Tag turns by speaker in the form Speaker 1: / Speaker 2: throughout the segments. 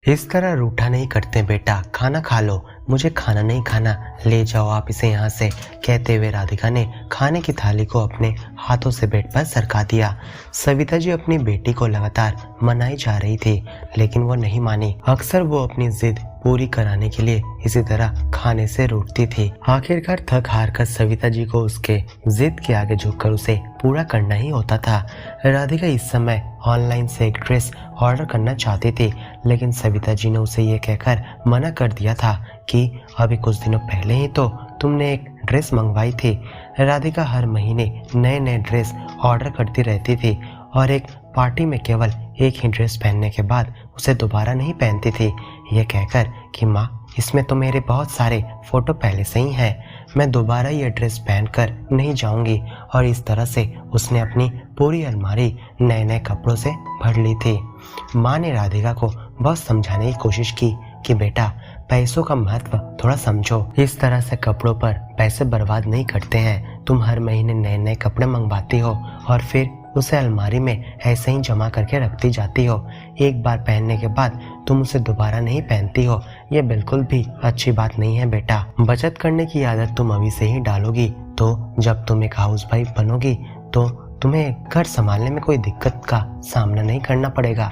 Speaker 1: इस तरह रूठा नहीं करते बेटा, खाना खा लो। मुझे खाना नहीं खाना, ले जाओ आप इसे यहाँ से, कहते हुए राधिका ने खाने की थाली को अपने हाथों से बेड पर सरका दिया। सविता जी अपनी बेटी को लगातार मनाई जा रही थी, लेकिन वो नहीं मानी। अक्सर वो अपनी जिद पूरी कराने के लिए इसी तरह खाने से रूठती थी। आखिरकार थक हार कर सविता जी को उसके जिद के आगे झुककर उसे पूरा करना ही होता था। राधिका इस समय ऑनलाइन से एक ड्रेस ऑर्डर करना चाहती थी, लेकिन सविता जी ने उसे ये कहकर मना कर दिया था कि अभी कुछ दिनों पहले ही तो तुमने एक ड्रेस मंगवाई थी। राधिका हर महीने नए नए ड्रेस ऑर्डर करती रहती थी और एक पार्टी में केवल एक ही ड्रेस पहनने के बाद उसे दोबारा नहीं पहनती थी, ये कहकर कि माँ इसमें तो मेरे बहुत सारे फोटो पहले से ही हैं, मैं दोबारा ये ड्रेस पहनकर नहीं जाऊंगी। और इस तरह से उसने अपनी पूरी अलमारी नए नए कपड़ों से भर ली थी। माँ ने राधिका को बहुत समझाने की कोशिश की कि बेटा पैसों का महत्व थोड़ा समझो, इस तरह से कपड़ों पर पैसे बर्बाद नहीं करते हैं। तुम हर महीने नए नए कपड़े मंगवाती हो और फिर उसे अलमारी में ऐसे ही जमा करके रखती जाती हो। एक बार पहनने के बाद तुम उसे दोबारा नहीं पहनती हो, ये बिल्कुल भी अच्छी बात नहीं है बेटा। बचत करने की आदत तुम अभी से ही डालोगी तो जब तुम एक हाउस वाइफ बनोगी तो तुम्हें घर संभालने में कोई दिक्कत का सामना नहीं करना पड़ेगा।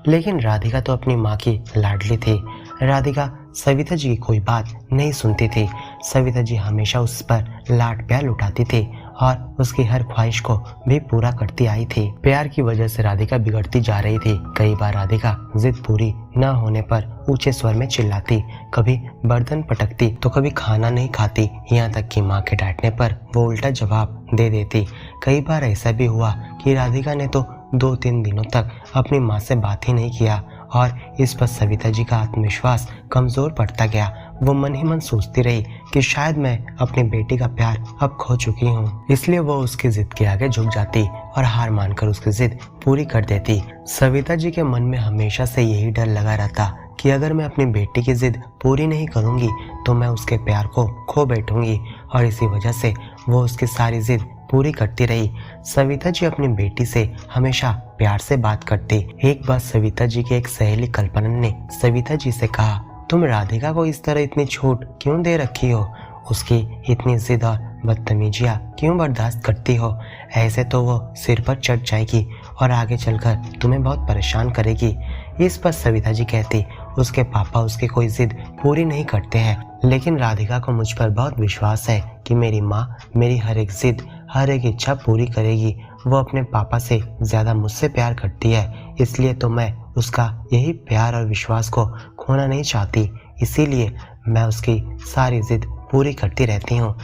Speaker 1: लेकिन राधिका तो अपनी माँ की लाडली थी। राधिका सविता जी की कोई बात नहीं सुनती थी। सविता जी हमेशा उस पर लाड प्यार लुटाती थी और उसकी हर ख्वाहिश को भी पूरा करती आई थी। प्यार की वजह से राधिका बिगड़ती जा रही थी। कई बार राधिका जिद पूरी न होने पर ऊंचे स्वर में चिल्लाती, कभी बर्तन पटकती तो कभी खाना नहीं खाती, यहाँ तक कि माँ के डांटने पर वो उल्टा जवाब दे देती। कई बार ऐसा भी हुआ कि राधिका ने तो 2-3 दिनों तक अपनी माँ से बात ही नहीं किया और इस पर सविता जी का आत्मविश्वास कमजोर पड़ता गया। वो मन ही मन सोचती रही कि शायद मैं अपनी बेटी का प्यार अब खो चुकी हूँ, इसलिए वो उसकी जिद के आगे झुक जाती और हार मानकर उसकी जिद पूरी कर देती। सविता जी के मन में हमेशा से यही डर लगा रहता कि अगर मैं अपनी बेटी की जिद पूरी नहीं करूँगी तो मैं उसके प्यार को खो बैठूंगी, और इसी वजह से वो उसकी सारी जिद पूरी करती रही। सविता जी अपनी बेटी से हमेशा प्यार से बात करती। एक बार सविता जी की एक सहेली कल्पना ने सविता जी से कहा, तुम राधिका को इस तरह इतनी छूट क्यों दे रखी हो? उसकी इतनी जिद और बदतमीजियाँ क्यों बर्दाश्त करती हो? ऐसे तो वो सिर पर चढ़ जाएगी और आगे चलकर तुम्हें बहुत परेशान करेगी। इस पर सविता जी कहती, उसके पापा उसकी कोई जिद पूरी नहीं करते हैं, लेकिन राधिका को मुझ पर बहुत विश्वास है कि मेरी माँ मेरी हर एक जिद हर एक इच्छा पूरी करेगी। वो अपने पापा से ज़्यादा मुझसे प्यार करती है, इसलिए तो मैं उसका यही प्यार और विश्वास को खोना नहीं चाहती, इसीलिए मैं उसकी सारी जिद पूरी करती रहती हूँ।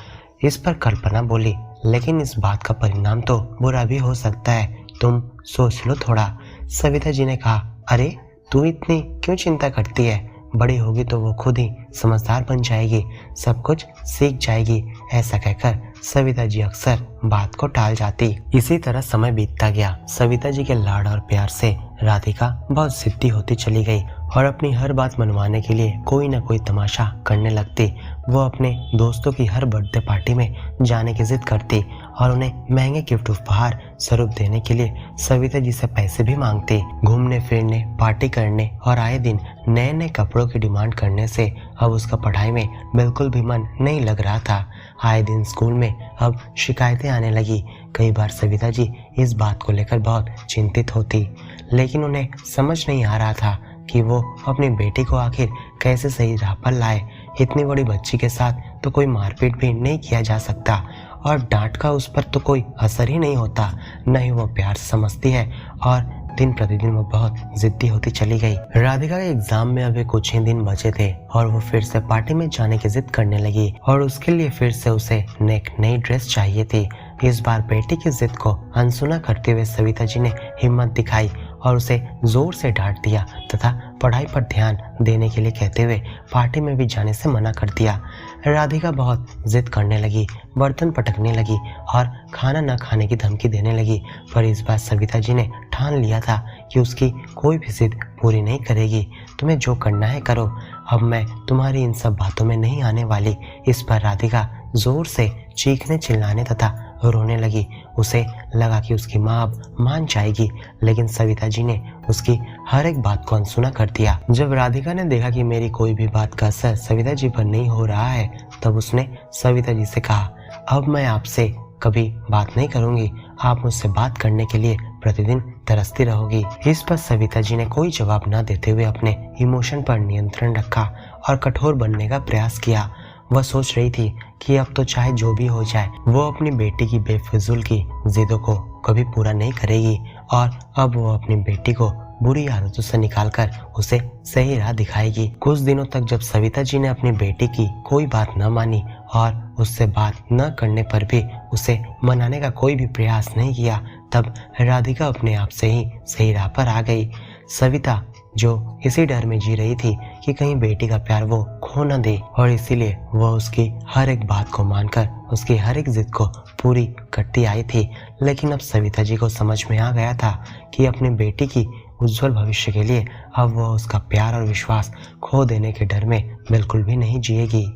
Speaker 1: इस पर कल्पना बोली, लेकिन इस बात का परिणाम तो बुरा भी हो सकता है, तुम सोच लो थोड़ा। सविता जी ने कहा, अरे तू इतनी क्यों चिंता करती है? बड़ी होगी तो वो खुद ही समझदार बन जाएगी, सब कुछ सीख जाएगी। ऐसा कहकर सविता जी अक्सर बात को टाल जाती। इसी तरह समय बीतता गया। सविता जी के लाड और प्यार से राधिका बहुत जिद्दी होती चली गई और अपनी हर बात मनवाने के लिए कोई ना कोई तमाशा करने लगती। वो अपने दोस्तों की हर बर्थडे पार्टी में जाने की जिद करती और उन्हें महंगे गिफ्ट उपहार स्वरूप देने के लिए सविता जी से पैसे भी मांगती। घूमने फिरने, पार्टी करने और आए दिन नए नए कपड़ों की डिमांड करने से अब उसका पढ़ाई में बिल्कुल भी मन नहीं लग रहा था। आए दिन स्कूल में अब शिकायतें आने लगी। कई बार सविता जी इस बात को लेकर बहुत चिंतित होती, लेकिन उन्हें समझ नहीं आ रहा था कि वो अपनी बेटी को आखिर कैसे सही राह पर लाए। इतनी बड़ी बच्ची के साथ तो कोई मारपीट भी नहीं किया जा सकता और डांट का उस पर तो कोई असर ही नहीं होता, न ही वो प्यार समझती है, और दिन प्रतिदिन वो बहुत जिद्दी होती चली गई। राधिका के एग्जाम में अभी कुछ ही दिन बचे थे और वो फिर से पार्टी में जाने की जिद करने लगी और उसके लिए फिर से उसे एक नई ड्रेस चाहिए थी। इस बार बेटी की जिद को अनसुना करते हुए सविता जी ने हिम्मत दिखाई और उसे जोर से डांट दिया तथा पढ़ाई पर ध्यान देने के लिए कहते हुए पार्टी में भी जाने से मना कर दिया। राधिका बहुत जिद करने लगी, बर्तन पटकने लगी और खाना न खाने की धमकी देने लगी, पर इस बार सविता जी ने ठान लिया था कि उसकी कोई भी जिद पूरी नहीं करेगी। तुम्हें जो करना है करो, अब मैं तुम्हारी इन सब बातों में नहीं आने वाली। इस पर राधिका जोर से चीखने चिल्लाने तथा रोने लगी। उसे लगा कि उसकी माँ अब मान जाएगी, लेकिन सविता जी ने उसकी हर एक बात को अनसुना कर दिया। जब राधिका ने देखा कि मेरी कोई भी बात का असर सविता जी पर नहीं हो रहा है, तब उसने सविता जी से कहा, अब मैं आपसे कभी बात नहीं करूंगी, आप मुझसे बात करने के लिए प्रतिदिन तरसती रहोगी। इस पर सविता जी ने कोई जवाब न देते हुए अपने इमोशन पर नियंत्रण रखा और कठोर बनने का प्रयास किया। वह सोच रही थी कि अब तो चाहे जो भी हो जाए, वो अपनी बेटी की बेफिजूल की जिदों को कभी पूरा नहीं करेगी और अब वो अपनी बेटी को बुरी आदतों से निकालकर उसे सही राह दिखाएगी। कुछ दिनों तक जब सविता जी ने अपनी बेटी की कोई बात न मानी और उससे बात न करने पर भी उसे मनाने का कोई भी प्रयास नहीं किया, तब राधिका अपने आप से ही सही राह पर आ गई। सविता जो इसी डर में जी रही थी कि कहीं बेटी का प्यार वो खो न दे, और इसीलिए वह उसकी हर एक बात को मानकर उसकी हर एक जिद को पूरी करती आई थी। लेकिन अब सविता जी को समझ में आ गया था कि अपनी बेटी की उज्जवल भविष्य के लिए अब वह उसका प्यार और विश्वास खो देने के डर में बिल्कुल भी नहीं जिएगी।